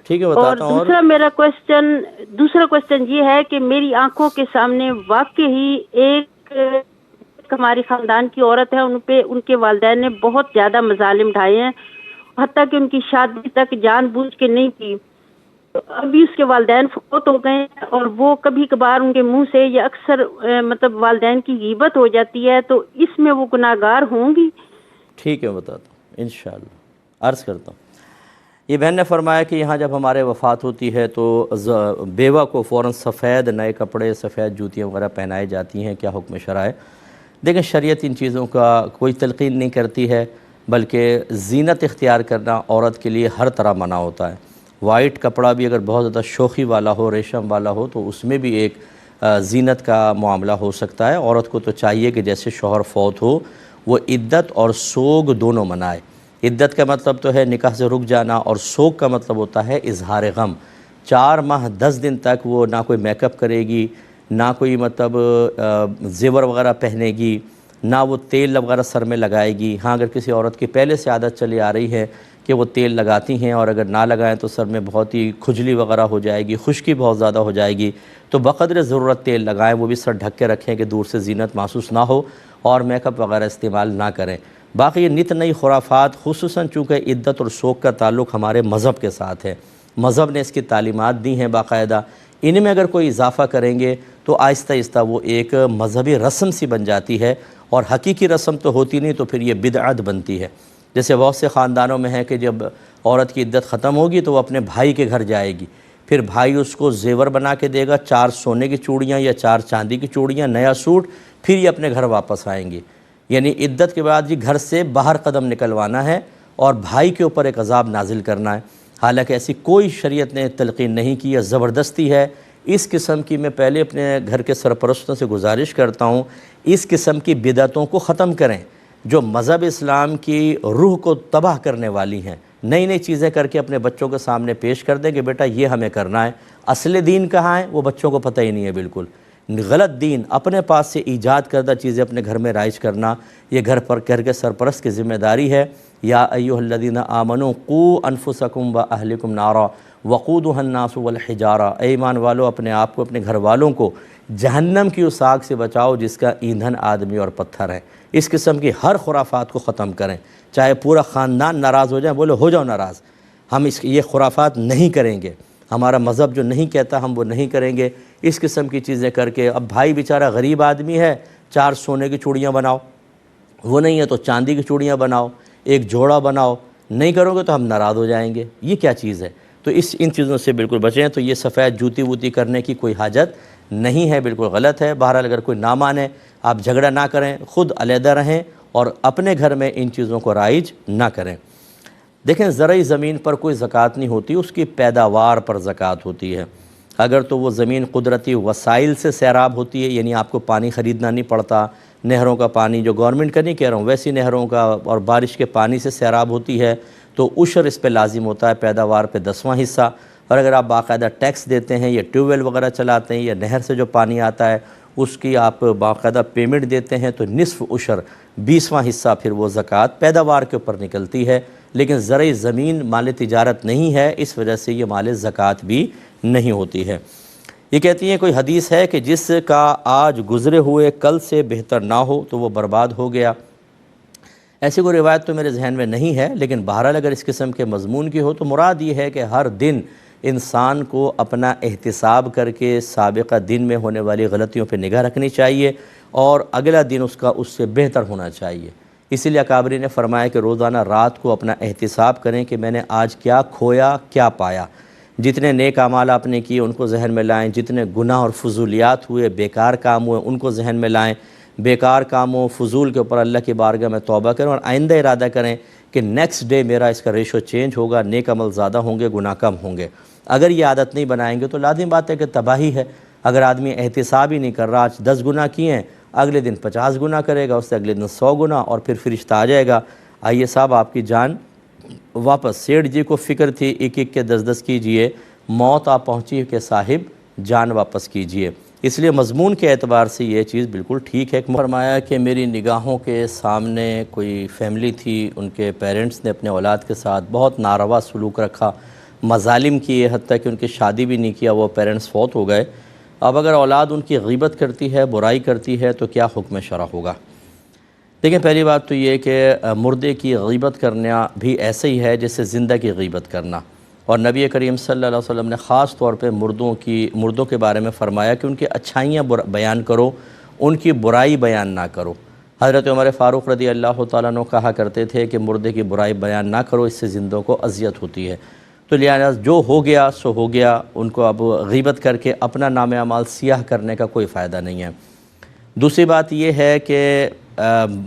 S1: ٹھیک ہے
S3: اور
S1: بتاتا ہوں.
S3: دوسرا میرا کوشچن یہ ہے کہ میری آنکھوں کے سامنے واقعی ایک ہماری خاندان کی عورت ہے، ان کے والدین نے بہت زیادہ مظالم ڈھائے ہیں، حتیٰ کہ ان کی شادی تک جان بوجھ کے نہیں کی. ابھی اس کے والدین فوت ہو گئے ہیں، اور وہ کبھی کبھار ان کے منہ سے یا اکثر مطلب والدین کی غیبت ہو جاتی ہے، تو اس میں وہ گناہگار ہوں گی؟
S1: ٹھیک ہے بتاتا ہوں انشاءاللہ. عرض کرتا ہوں، یہ بہن نے فرمایا کہ یہاں جب ہمارے وفات ہوتی ہے تو بیوہ کو فوراً سفید نئے کپڑے، سفید جوتیاں وغیرہ پہنائی جاتی ہیں. کیا حکم شرع ہے؟ دیکھیں، شریعت ان چیزوں کا کوئی تلقین نہیں کرتی ہے، بلکہ زینت اختیار کرنا عورت کے لیے ہر طرح منع ہوتا ہے. وائٹ کپڑا بھی اگر بہت زیادہ شوخی والا ہو، ریشم والا ہو، تو اس میں بھی ایک زینت کا معاملہ ہو سکتا ہے. عورت کو تو چاہیے کہ جیسے شوہر فوت ہو وہ عدت اور سوگ دونوں منائے. عدت کا مطلب تو ہے نکاح سے رک جانا، اور سوگ کا مطلب ہوتا ہے اظہار غم. 4 ماہ 10 دن تک وہ نہ کوئی میک اپ کرے گی، نہ کوئی مطلب زیور وغیرہ پہنے گی، نہ وہ تیل وغیرہ سر میں لگائے گی. ہاں اگر کسی عورت کی پہلے سے عادت چلی آ رہی ہے کہ وہ تیل لگاتی ہیں، اور اگر نہ لگائیں تو سر میں بہت ہی کھجلی وغیرہ ہو جائے گی، خشکی بہت زیادہ ہو جائے گی، تو بقدر ضرورت تیل لگائیں. وہ بھی سر ڈھک کے رکھیں کہ دور سے زینت محسوس نہ ہو، اور میک اپ وغیرہ استعمال نہ کریں. باقی یہ نت نئی خرافات، خصوصاً چونکہ عدت اور سوگ کا تعلق ہمارے مذہب کے ساتھ ہے، مذہب نے اس کی تعلیمات دی ہیں باقاعدہ، ان میں اگر کوئی اضافہ کریں گے تو آہستہ آہستہ وہ ایک مذہبی رسم سی بن جاتی ہے، اور حقیقی رسم تو ہوتی نہیں، تو پھر یہ بدعت بنتی ہے. جیسے بہت سے خاندانوں میں ہے کہ جب عورت کی عدت ختم ہوگی تو وہ اپنے بھائی کے گھر جائے گی، پھر بھائی اس کو زیور بنا کے دے گا، 4 سونے کی چوڑیاں یا 4 چاندی کی چوڑیاں، نیا سوٹ، پھر یہ اپنے گھر واپس آئیں گی. یعنی عدت کے بعد یہ گھر سے باہر قدم نکلوانا ہے اور بھائی کے اوپر ایک عذاب نازل کرنا ہے. حالانکہ ایسی کوئی شریعت نے تلقین نہیں کی، یا زبردستی ہے. اس قسم کی میں پہلے اپنے گھر کے سرپرستوں سے گزارش کرتا ہوں، اس قسم کی بدعتوں کو ختم کریں جو مذہب اسلام کی روح کو تباہ کرنے والی ہیں. نئی نئی چیزیں کر کے اپنے بچوں کے سامنے پیش کر دیں کہ بیٹا یہ ہمیں کرنا ہے. اصل دین کہاں ہے وہ بچوں کو پتہ ہی نہیں ہے. بالکل غلط دین، اپنے پاس سے ایجاد کردہ چیزیں اپنے گھر میں رائج کرنا، یہ گھر کے سرپرست کی ذمہ داری ہے. یا ایھا الذین آمنوا قوا انفسکم واہلکم نارا وقودھا الناس والحجارہ، اے ایمان والو اپنے آپ کو، اپنے گھر والوں کو جہنم کی اس آگ سے بچاؤ جس کا ایندھن آدمی اور پتھر ہے. اس قسم کی ہر خرافات کو ختم کریں. چاہے پورا خاندان ناراض ہو جائے، بولے ہو جاؤ ناراض، ہم یہ خرافات نہیں کریں گے، ہمارا مذہب جو نہیں کہتا ہم وہ نہیں کریں گے. اس قسم کی چیزیں کر کے، اب بھائی بیچارہ غریب آدمی ہے، 4 سونے کی چوڑیاں بناؤ، وہ نہیں ہے تو چاندی کی چوڑیاں بناؤ، ایک جوڑا بناؤ. نہیں کرو گے تو ہم ناراض ہو جائیں گے. یہ کیا چیز ہے؟ تو ان چیزوں سے بالکل بچیں. تو یہ سفید جوتی ووتی کرنے کی کوئی حاجت نہیں ہے، بالکل غلط ہے. بہرحال اگر کوئی نہ مانے، آپ جھگڑا نہ کریں، خود علیحدہ رہیں اور اپنے گھر میں ان چیزوں کو رائج نہ کریں. دیکھیں، زرعی زمین پر کوئی زکوٰۃ نہیں ہوتی، اس کی پیداوار پر زکوٰۃ ہوتی ہے. اگر تو وہ زمین قدرتی وسائل سے سیراب ہوتی ہے، یعنی آپ کو پانی خریدنا نہیں پڑتا، نہروں کا پانی، جو گورنمنٹ کا نہیں کہہ رہا ہوں، ویسی نہروں کا اور بارش کے پانی سے سیراب ہوتی ہے، تو عشر اس پہ لازم ہوتا ہے، پیداوار پہ 10واں حصہ. اور اگر آپ باقاعدہ ٹیکس دیتے ہیں یا ٹیوب ویل وغیرہ چلاتے ہیں یا نہر سے جو پانی آتا ہے اس کی آپ باقاعدہ پیمنٹ دیتے ہیں، تو نصف عشر 20واں حصہ پھر وہ زکوٰۃ پیداوار کے اوپر نکلتی ہے. لیکن زرعی زمین مال تجارت نہیں ہے، اس وجہ سے یہ مال زکوٰۃ بھی نہیں ہوتی ہے. یہ کہتی ہیں کوئی حدیث ہے کہ جس کا آج گزرے ہوئے کل سے بہتر نہ ہو تو وہ برباد ہو گیا. ایسی کوئی روایت تو میرے ذہن میں نہیں ہے، لیکن بہرحال اگر اس قسم کے مضمون کی ہو تو مراد یہ ہے کہ ہر دن انسان کو اپنا احتساب کر کے سابقہ دن میں ہونے والی غلطیوں پہ نگاہ رکھنی چاہیے، اور اگلا دن اس کا اس سے بہتر ہونا چاہیے. اسی لیے اکابرین نے فرمایا کہ روزانہ رات کو اپنا احتساب کریں کہ میں نے آج کیا کھویا، کیا پایا. جتنے نیک اعمال آپ نے کیے ان کو ذہن میں لائیں، جتنے گناہ اور فضولیات ہوئے، بیکار کام ہوئے، ان کو ذہن میں لائیں. بیکار کاموں، فضول کے اوپر اللہ کی بارگاہ میں توبہ کریں، اور آئندہ ارادہ کریں کہ نیکسٹ ڈے میرا اس کا ریشو چینج ہوگا، نیک عمل زیادہ ہوں گے، گناہ کم ہوں گے. اگر یہ عادت نہیں بنائیں گے تو لازم بات ہے کہ تباہی ہے. اگر آدمی احتساب ہی نہیں کر رہا، آج 10 گناہ کیے ہیں، اگلے دن 50 گناہ کرے گا، اس سے اگلے دن 100 گناہ، اور پھر فرشتہ آ جائے گا، آئیے صاحب آپ کی جان واپس سیٹھ جی کو فکر تھی ایک ایک کے 10 کیجئے، موت آ پہنچی کہ صاحب جان واپس کیجئے۔ اس لیے مضمون کے اعتبار سے یہ چیز بالکل ٹھیک ہے۔ فرمایا کہ میری نگاہوں کے سامنے کوئی فیملی تھی، ان کے پیرنٹس نے اپنے اولاد کے ساتھ بہت ناروا سلوک رکھا، مظالم کیے، حتیٰ کہ ان کی شادی بھی نہیں کیا، وہ پیرنٹس فوت ہو گئے۔ اب اگر اولاد ان کی غیبت کرتی ہے، برائی کرتی ہے، تو کیا حکم شرع ہوگا؟ دیکھیں، پہلی بات تو یہ کہ مردے کی غیبت کرنا بھی ایسے ہی ہے جیسے زندہ کی غیبت کرنا، اور نبی کریم صلی اللہ علیہ وسلم نے خاص طور پہ مردوں کے بارے میں فرمایا کہ ان کی اچھائیاں بیان کرو، ان کی برائی بیان نہ کرو۔ حضرت عمر فاروق رضی اللہ تعالیٰ عنہ کہا کرتے تھے کہ مردے کی برائی بیان نہ کرو، اس سے زندوں کو اذیت ہوتی ہے۔ تو لہٰذا جو ہو گیا سو ہو گیا، ان کو اب غیبت کر کے اپنا نام اعمال سیاہ کرنے کا کوئی فائدہ نہیں ہے۔ دوسری بات یہ ہے کہ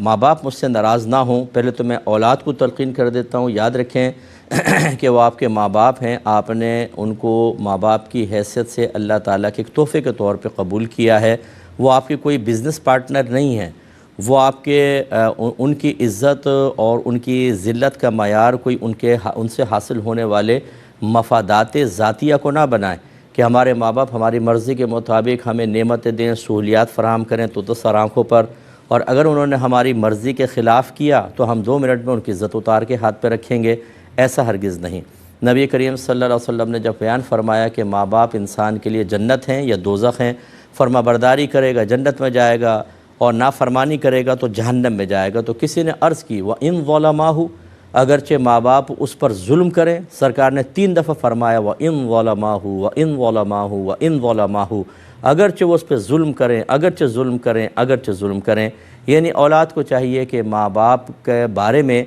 S1: ماں باپ مجھ سے ناراض نہ ہوں، پہلے تو میں اولاد کو تلقین کر دیتا ہوں، یاد رکھیں کہ وہ آپ کے ماں باپ ہیں، آپ نے ان کو ماں باپ کی حیثیت سے اللہ تعالیٰ کے ایک تحفے کے طور پہ قبول کیا ہے۔ وہ آپ کے کوئی بزنس پارٹنر نہیں ہیں، وہ آپ کے ان کی عزت اور ان کی ذلت کا معیار کوئی ان سے حاصل ہونے والے مفادات ذاتیہ کو نہ بنائیں کہ ہمارے ماں باپ ہماری مرضی کے مطابق ہمیں نعمتیں دیں، سہولیات فراہم کریں تو سر آنکھوں پر، اور اگر انہوں نے ہماری مرضی کے خلاف کیا تو ہم 2 منٹ میں ان کی عزت اتار کے ہاتھ پہ رکھیں گے، ایسا ہرگز نہیں۔ نبی کریم صلی اللہ علیہ وسلم نے جب بیان فرمایا کہ ماں باپ انسان کے لیے جنت ہیں یا دوزخ ہیں، فرما برداری کرے گا جنت میں جائے گا اور نافرمانی کرے گا تو جہنم میں جائے گا، تو کسی نے عرض کی وَإِن ظَلَمَاهُ، اگرچہ ماں باپ اس پر ظلم کریں، سرکار نے 3 دفعہ فرمایا وَإِن ظَلَمَاهُ وَإِن ظَلَمَاهُ وَإِن ظَلَمَاهُ، اگرچہ وہ اس پہ ظلم کریں، اگرچہ ظلم کریں، اگرچہ ظلم کریں۔ یعنی اولاد کو چاہیے کہ ماں باپ کے بارے میں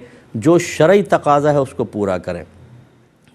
S1: جو شرعی تقاضا ہے اس کو پورا کریں۔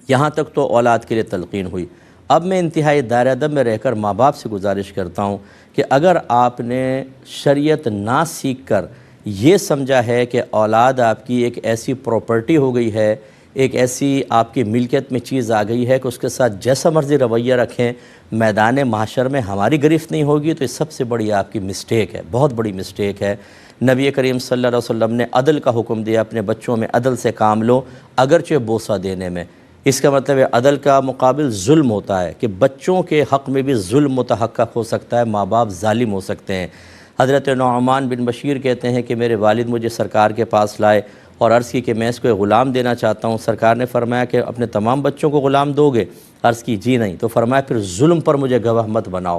S1: یہاں تک تو اولاد کے لیے تلقین ہوئی۔ اب میں انتہائی دائرہ ادب میں رہ کر ماں باپ سے گزارش کرتا ہوں کہ اگر آپ نے شریعت نہ سیکھ کر یہ سمجھا ہے کہ اولاد آپ کی ایک ایسی پراپرٹی ہو گئی ہے، ایک ایسی آپ کی ملکیت میں چیز آ گئی ہے کہ اس کے ساتھ جیسا مرضی رویہ رکھیں، میدان محشر میں ہماری گرفت نہیں ہوگی، تو یہ سب سے بڑی آپ کی مسٹیک ہے، بہت بڑی مسٹیک ہے۔ نبی کریم صلی اللہ علیہ وسلم نے عدل کا حکم دیا، اپنے بچوں میں عدل سے کام لو، اگرچہ بوسہ دینے میں۔ اس کا مطلب ہے عدل کا مقابل ظلم ہوتا ہے کہ بچوں کے حق میں بھی ظلم متحقق ہو سکتا ہے، ماں باپ ظالم ہو سکتے ہیں۔ حضرت نعمان بن بشیر کہتے ہیں کہ میرے والد مجھے سرکار کے پاس لائے اور عرض کی کہ میں اس کو غلام دینا چاہتا ہوں۔ سرکار نے فرمایا کہ اپنے تمام بچوں کو غلام دو گے؟ عرض کی جی نہیں۔ تو فرمایا پھر ظلم پر مجھے گواہ مت بناؤ۔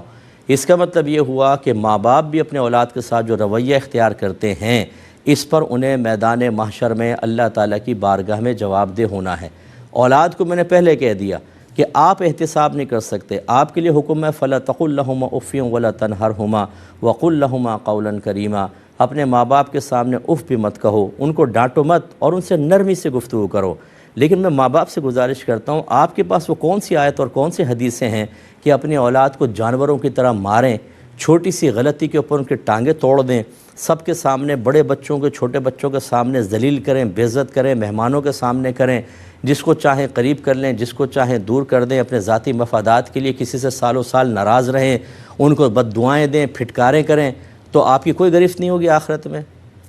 S1: اس کا مطلب یہ ہوا کہ ماں باپ بھی اپنے اولاد کے ساتھ جو رویہ اختیار کرتے ہیں، اس پر انہیں میدان محشر میں اللہ تعالیٰ کی بارگاہ میں جواب دہ ہونا ہے۔ اولاد کو میں نے پہلے کہہ دیا کہ آپ احتساب نہیں کر سکتے، آپ کے لیے حکم ہے فَلَا تَقُلْ لَهُمَا أُفٍّ وَلَا تَنْهَرْهُمَا وَقُلْ لَهُمَا قَوْلًا كَرِيمًا۔ اپنے ماں باپ کے سامنے اف بھی مت کہو، ان کو ڈانٹو مت اور ان سے نرمی سے گفتگو کرو۔ لیکن میں ماں باپ سے گزارش کرتا ہوں، آپ کے پاس وہ کون سی آیت اور کون سی حدیثیں ہیں کہ اپنی اولاد کو جانوروں کی طرح ماریں، چھوٹی سی غلطی کے اوپر ان کے ٹانگیں توڑ دیں، سب کے سامنے، بڑے بچوں کے چھوٹے بچوں کے سامنے ذلیل کریں، بے عزت کریں، مہمانوں کے سامنے کریں، جس کو چاہیں قریب کر لیں، جس کو چاہیں دور کر دیں، اپنے ذاتی مفادات کے لیے کسی سے سالوں سال ناراض رہیں، ان کو بد دعائیں دیں، پھٹکاریں کریں، تو آپ کی کوئی گرفت نہیں ہوگی آخرت میں؟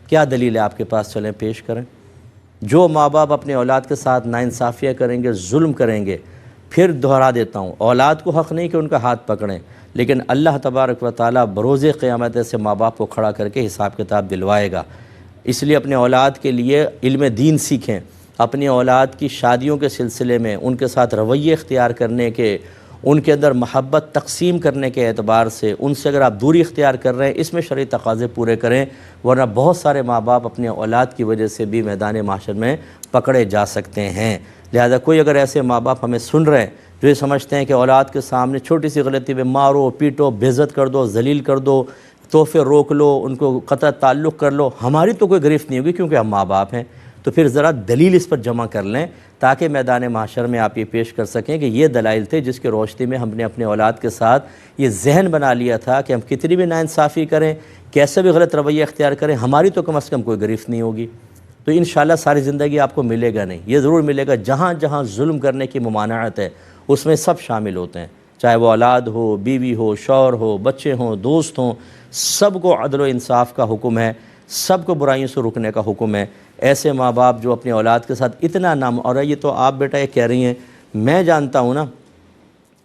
S1: کیا دلیل ہے آپ کے پاس؟ چلیں پیش کریں۔ جو ماں باپ اپنے اولاد کے ساتھ ناانصافیاں کریں گے، ظلم کریں گے، پھر دہرا دیتا ہوں، اولاد کو حق نہیں کہ ان کا ہاتھ پکڑیں، لیکن اللہ تبارک و تعالیٰ بروز قیامت سے ماں باپ کو کھڑا کر کے حساب کتاب دلوائے گا۔ اس لیے اپنے اولاد کے لیے علم دین سیکھیں، اپنی اولاد کی شادیوں کے سلسلے میں ان کے ساتھ رویے اختیار کرنے کے، ان کے اندر محبت تقسیم کرنے کے اعتبار سے ان سے اگر آپ دوری اختیار کر رہے ہیں، اس میں شرعی تقاضے پورے کریں، ورنہ بہت سارے ماں باپ اپنے اولاد کی وجہ سے بھی میدان محشر میں پکڑے جا سکتے ہیں۔ لہذا کوئی اگر ایسے ماں باپ ہمیں سن رہے ہیں جو یہ سمجھتے ہیں کہ اولاد کے سامنے چھوٹی سی غلطی پہ مارو، پیٹو، بے عزت کر دو، ذلیل کر دو، تحفے روک لو، ان کو قطع تعلق کر لو، ہماری تو کوئی گرفت نہیں ہوگی کیونکہ ہم ماں باپ ہیں، تو پھر ذرا دلیل اس پر جمع کر لیں تاکہ میدان محشر میں آپ یہ پیش کر سکیں کہ یہ دلائل تھے جس کے روشنی میں ہم نے اپنے اولاد کے ساتھ یہ ذہن بنا لیا تھا کہ ہم کتنی بھی ناانصافی کریں، کیسے بھی غلط رویہ اختیار کریں، ہماری تو کم از کم کوئی گرفت نہیں ہوگی۔ تو انشاءاللہ ساری زندگی آپ کو ملے گا نہیں، یہ ضرور ملے گا جہاں جہاں ظلم کرنے کی ممانعت ہے اس میں سب شامل ہوتے ہیں، چاہے وہ اولاد ہو، بیوی ہو، شوہر ہو، بچے ہوں، دوست ہوں، سب کو عدل و انصاف کا حکم ہے، سب کو برائیوں سے رکنے کا حکم ہے۔ ایسے ماں باپ جو اپنی اولاد کے ساتھ اتنا نام، اور یہ تو آپ بیٹا یہ کہہ رہی ہیں، میں جانتا ہوں نا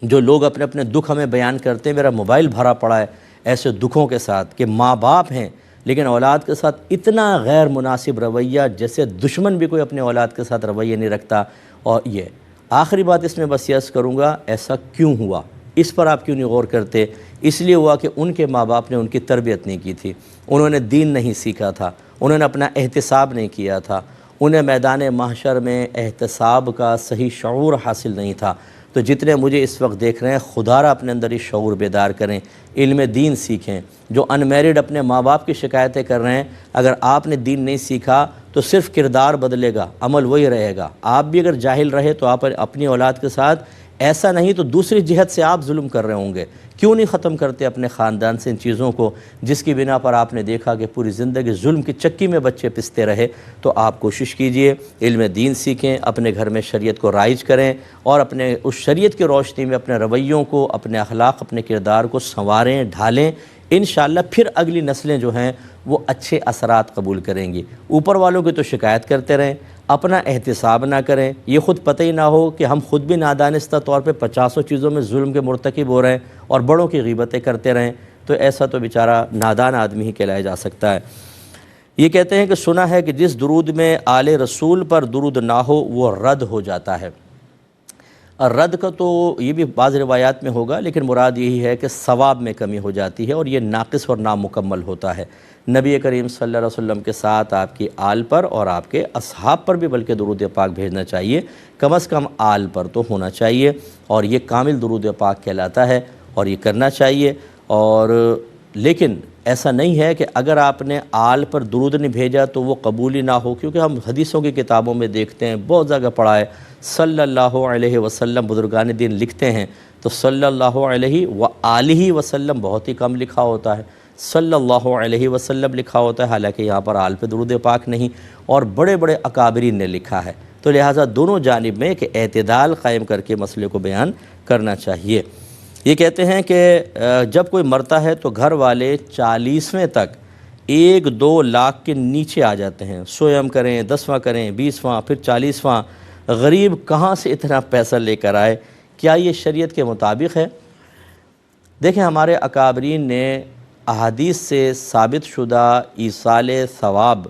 S1: جو لوگ اپنے اپنے دکھ ہمیں بیان کرتے ہیں، میرا موبائل بھرا پڑا ہے ایسے دکھوں کے ساتھ کہ ماں باپ ہیں لیکن اولاد کے ساتھ اتنا غیر مناسب رویہ، جیسے دشمن بھی کوئی اپنے اولاد کے ساتھ رویہ نہیں رکھتا۔ اور یہ آخری بات اس میں بس یس کروں گا، ایسا کیوں ہوا، اس پر آپ کیوں نہیں غور کرتے؟ اس لیے ہوا کہ ان کے ماں باپ نے ان کی تربیت نہیں کی تھی، انہوں نے دین نہیں سیکھا تھا، انہوں نے اپنا احتساب نہیں کیا تھا، انہیں میدان محشر میں احتساب کا صحیح شعور حاصل نہیں تھا۔ تو جتنے مجھے اس وقت دیکھ رہے ہیں، خدا را اپنے اندر یہ شعور بیدار کریں، علم دین سیکھیں۔ جو ان میرڈ اپنے ماں باپ کی شکایتیں کر رہے ہیں، اگر آپ نے دین نہیں سیکھا تو صرف کردار بدلے گا، عمل وہی رہے گا۔ آپ بھی اگر جاہل رہے تو آپ اپنی اولاد کے ساتھ ایسا نہیں تو دوسری جہت سے آپ ظلم کر رہے ہوں گے۔ کیوں نہیں ختم کرتے اپنے خاندان سے ان چیزوں کو، جس کی بنا پر آپ نے دیکھا کہ پوری زندگی ظلم کی چکی میں بچے پستے رہے؟ تو آپ کوشش کیجئے، علم دین سیکھیں، اپنے گھر میں شریعت کو رائج کریں، اور اپنے اس شریعت کی روشنی میں اپنے رویوں کو، اپنے اخلاق، اپنے کردار کو سنواریں، ڈھالیں۔ انشاءاللہ پھر اگلی نسلیں جو ہیں وہ اچھے اثرات قبول کریں گی۔ اوپر والوں کی تو شکایت کرتے رہیں، اپنا احتساب نہ کریں، یہ خود پتہ ہی نہ ہو کہ ہم خود بھی نادانستہ طور پہ 50 چیزوں میں ظلم کے مرتکب ہو رہے ہیں اور بڑوں کی غیبتیں کرتے رہیں، تو ایسا تو بیچارہ نادان آدمی ہی کہلایا جا سکتا ہے۔ یہ کہتے ہیں کہ سنا ہے کہ جس درود میں آل رسول پر درود نہ ہو وہ رد ہو جاتا ہے۔ رد کا تو یہ بھی بعض روایات میں ہوگا، لیکن مراد یہی ہے کہ ثواب میں کمی ہو جاتی ہے اور یہ ناقص اور نامکمل ہوتا ہے۔ نبی کریم صلی اللہ علیہ وسلم کے ساتھ آپ کی آل پر اور آپ کے اصحاب پر بھی بلکہ درود پاک بھیجنا چاہیے، کم از کم آل پر تو ہونا چاہیے، اور یہ کامل درود پاک کہلاتا ہے اور یہ کرنا چاہیے۔ اور لیکن ایسا نہیں ہے کہ اگر آپ نے آل پر درود نہیں بھیجا تو وہ قبول ہی نہ ہو، کیونکہ ہم حدیثوں کی کتابوں میں دیکھتے ہیں، بہت جگہ پڑھا ہے، صلی اللہ علیہ وسلم بزرگان دین لکھتے ہیں تو صلی اللہ علیہ وآلہ وسلم بہت ہی کم لکھا ہوتا ہے، صلی اللہ علیہ وسلم لکھا ہوتا ہے، حالانکہ یہاں پر آل پہ درود پاک نہیں، اور بڑے بڑے اکابرین نے لکھا ہے۔ تو لہٰذا دونوں جانب میں کہ اعتدال قائم کر کے مسئلے کو بیان کرنا چاہیے۔ یہ کہتے ہیں کہ جب کوئی مرتا ہے تو گھر والے 40ویں تک 1-2 لاکھ کے نیچے آ جاتے ہیں، سویم کریں، 10واں کریں، 20واں، پھر 40واں۔ غریب کہاں سے اتنا پیسہ لے کر آئے؟ کیا یہ شریعت کے مطابق ہے؟ دیکھیں، ہمارے اکابرین نے احادیث سے ثابت شدہ ایصال ثواب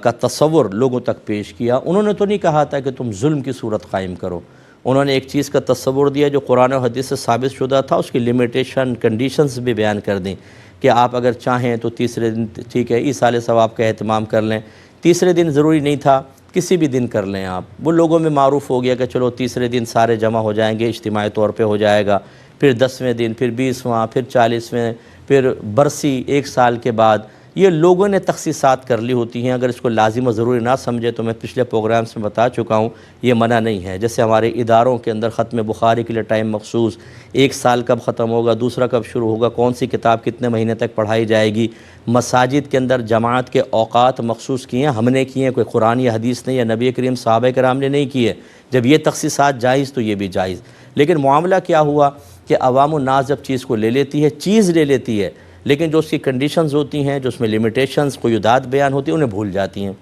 S1: کا تصور لوگوں تک پیش کیا۔ انہوں نے تو نہیں کہا تھا کہ تم ظلم کی صورت قائم کرو، انہوں نے ایک چیز کا تصور دیا جو قرآن و حدیث سے ثابت شدہ تھا، اس کی لیمیٹیشن، کنڈیشنز بھی بیان کر دیں کہ آپ اگر چاہیں تو تیسرے دن ٹھیک ہے ایصال ثواب کا اہتمام کر لیں، تیسرے دن ضروری نہیں تھا، کسی بھی دن کر لیں آپ۔ وہ لوگوں میں معروف ہو گیا کہ چلو تیسرے دن سارے جمع ہو جائیں گے، اجتماعی طور پہ ہو جائے گا، پھر 10ویں دن، پھر 20واں، پھر 40ویں، پھر برسی 1 سال کے بعد۔ یہ لوگوں نے تخصیصات کر لی ہوتی ہیں، اگر اس کو لازم و ضروری نہ سمجھے تو میں پچھلے پروگرامز میں بتا چکا ہوں یہ منع نہیں ہے۔ جیسے ہمارے اداروں کے اندر ختم بخاری کے لیے ٹائم مخصوص، 1 سال کب ختم ہوگا، دوسرا کب شروع ہوگا، کون سی کتاب کتنے مہینے تک پڑھائی جائے گی، مساجد کے اندر جماعت کے اوقات مخصوص کیے ہیں، ہم نے کیے ہیں، کوئی قرآن یا حدیث نے یا نبی کریم صحابہ کرام نے نہیں کیے۔ جب یہ تخصیصات جائز تو یہ بھی جائز۔ لیکن معاملہ کیا ہوا کہ عوام الناس جب چیز کو لے لیتی ہے، چیز لے لیتی ہے، لیکن جو اس کی کنڈیشنز ہوتی ہیں، جو اس میں لیمیٹیشنز، قیودات بیان ہوتی ہیں، انہیں بھول جاتی ہیں۔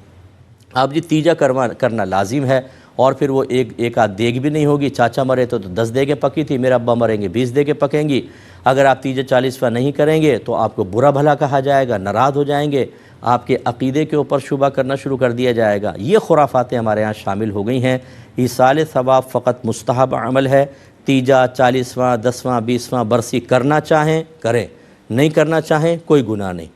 S1: اب جی تیجا کرنا لازم ہے، اور پھر وہ ایک آدھ دیگ بھی نہیں ہوگی، چاچا مرے تو 10 دیگیں پکی تھی، میرے ابا مریں گے 20 دیگیں پکیں گی۔ اگر آپ تیجا 40واں نہیں کریں گے تو آپ کو برا بھلا کہا جائے گا، ناراض ہو جائیں گے، آپ کے عقیدے کے اوپر شبہ کرنا شروع کر دیا جائے گا۔ یہ خرافاتیں ہمارے ہاں شامل ہو گئی ہیں۔ ایصال ثواب فقط مستحب عمل ہے، تیجا 40واں 10واں 20واں برسی کرنا چاہیں کریں، نہیں کرنا چاہیں کوئی گناہ نہیں،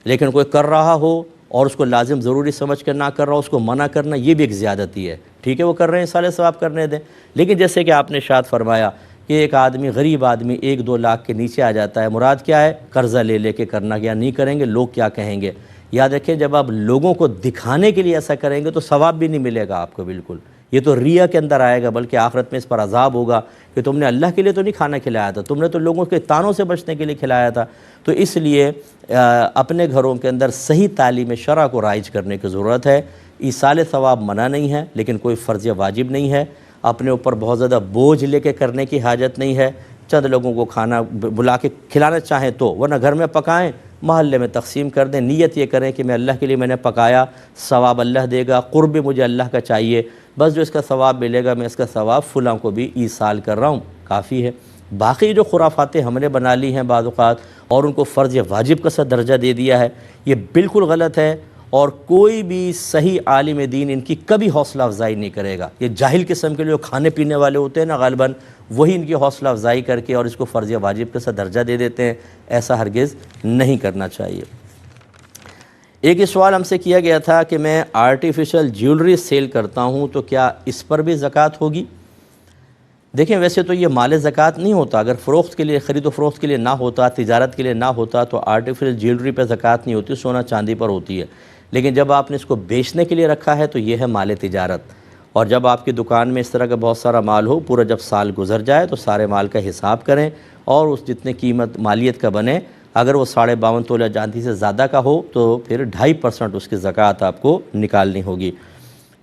S1: لیکن کوئی کر رہا ہو اور اس کو لازم ضروری سمجھ کر نہ کر رہا ہو، اس کو منع کرنا یہ بھی ایک زیادتی ہے۔ ٹھیک ہے وہ کر رہے ہیں ایصال ثواب کرنے دیں، لیکن جیسے کہ آپ نے ارشاد فرمایا کہ ایک آدمی غریب آدمی 1-2 لاکھ کے نیچے آ جاتا ہے، مراد کیا ہے؟ قرضہ لے کے کرنا، کیا نہیں کریں گے لوگ کیا کہیں گے۔ یاد رکھیں جب آپ لوگوں کو دکھانے کے لیے ایسا کریں گے تو ثواب بھی نہیں ملے گا آپ کو، بالکل یہ تو ریا کے اندر آئے گا، بلکہ آخرت میں اس پر عذاب ہوگا کہ تم نے اللہ کے لیے تو نہیں کھانا کھلایا تھا، تم نے تو لوگوں کے طعنوں سے بچنے کے لیے کھلایا تھا۔ تو اس لیے اپنے گھروں کے اندر صحیح تعلیم شرع کو رائج کرنے کی ضرورت ہے۔ ایصال ثواب منع نہیں ہے، لیکن کوئی فرض یا واجب نہیں ہے، اپنے اوپر بہت زیادہ بوجھ لے کے کرنے کی حاجت نہیں ہے۔ چند لوگوں کو کھانا بلا کے کھلانا چاہیں تو، ورنہ گھر میں پکائیں، محلے میں تقسیم کر دیں. نیت یہ کریں کہ میں اللہ کے لیے میں نے پکایا, ثواب اللہ دے گا, قرب مجھے اللہ کا چاہیے, بس جو اس کا ثواب ملے گا میں اس کا ثواب فلاں کو بھی ایصال کر رہا ہوں, کافی ہے. باقی جو خرافاتیں ہم نے بنا لی ہیں بعض اوقات اور ان کو فرض یا واجب کا سا درجہ دے دیا ہے, یہ بالکل غلط ہے, اور کوئی بھی صحیح عالم دین ان کی کبھی حوصلہ افزائی نہیں کرے گا. یہ جاہل قسم کے جو کھانے پینے والے ہوتے ہیں نا غالباً, وہی ان کی حوصلہ افزائی کر کے اور اس کو فرض یا واجب کا سا درجہ دے دیتے ہیں. ایسا ہرگز نہیں کرنا چاہیے. ایک سوال ہم سے کیا گیا تھا کہ میں آرٹیفیشل جیولری سیل کرتا ہوں تو کیا اس پر بھی زکوٰۃ ہوگی؟ دیکھیں ویسے تو یہ مال زکوٰۃ نہیں ہوتا. اگر فروخت کے لیے, خرید و فروخت کے لیے نہ ہوتا, تجارت کے لیے نہ ہوتا تو آرٹیفیشل جیولری پہ زکوٰۃ نہیں ہوتی, سونا چاندی پر ہوتی ہے. لیکن جب آپ نے اس کو بیچنے کے لیے رکھا ہے تو یہ ہے مال تجارت. اور جب آپ کی دکان میں اس طرح کا بہت سارا مال ہو, پورا جب سال گزر جائے تو سارے مال کا حساب کریں اور اس جتنے قیمت مالیت کا بنے, اگر وہ 52.5 تولہ چاندی سے زیادہ کا ہو تو پھر 2.5% اس کی زکوٰۃ آپ کو نکالنی ہوگی.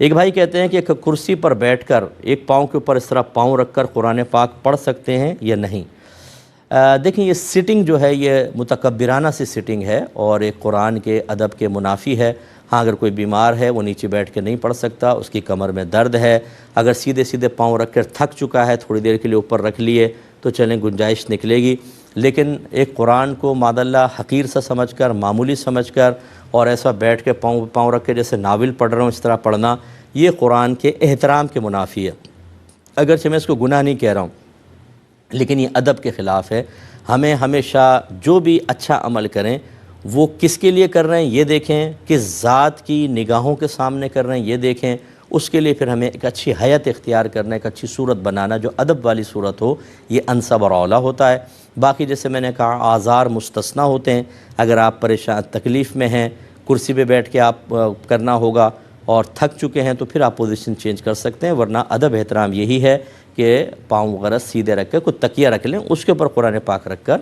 S1: ایک بھائی کہتے ہیں کہ ایک کرسی پر بیٹھ کر ایک پاؤں کے اوپر اس طرح پاؤں رکھ کر قرآن پاک پڑھ سکتے ہیں یا نہیں؟ دیکھیں یہ سٹنگ جو ہے یہ متکبرانہ سی سٹنگ ہے اور ایک قرآن کے ادب کے منافی ہے. ہاں اگر کوئی بیمار ہے وہ نیچے بیٹھ کے نہیں پڑھ سکتا, اس کی کمر میں درد ہے, اگر سیدھے سیدھے پاؤں رکھ کر تھک چکا ہے, تھوڑی دیر کے لیے اوپر رکھ لیے تو چلیں گنجائش نکلے گی. لیکن ایک قرآن کو معذاللہ حقیر سا سمجھ کر, معمولی سمجھ کر اور ایسا بیٹھ کے پاؤں رکھ کے جیسے ناول پڑھ رہا ہوں اس طرح پڑھنا, یہ قرآن کے احترام کے منافی ہے. اگرچہ میں اس کو گناہ نہیں کہہ رہا ہوں لیکن یہ ادب کے خلاف ہے. ہمیں ہمیشہ جو بھی اچھا عمل کریں وہ کس کے لیے کر رہے ہیں یہ دیکھیں, کس ذات کی نگاہوں کے سامنے کر رہے ہیں یہ دیکھیں. اس کے لیے پھر ہمیں ایک اچھی حیت اختیار کرنا, ایک اچھی صورت بنانا جو ادب والی صورت ہو, یہ انسب اور اولیٰ ہوتا ہے. باقی جیسے میں نے کہا آزار مستثنیٰ ہوتے ہیں. اگر آپ پریشان تکلیف میں ہیں, کرسی پہ بیٹھ کے آپ کرنا ہوگا اور تھک چکے ہیں تو پھر آپ پوزیشن چینج کر سکتے ہیں, ورنہ ادب احترام یہی ہے کہ پاؤں وغیرہ سیدھے رکھ کے کوئی تکیہ رکھ لیں, اس کے اوپر قرآن پاک رکھ کر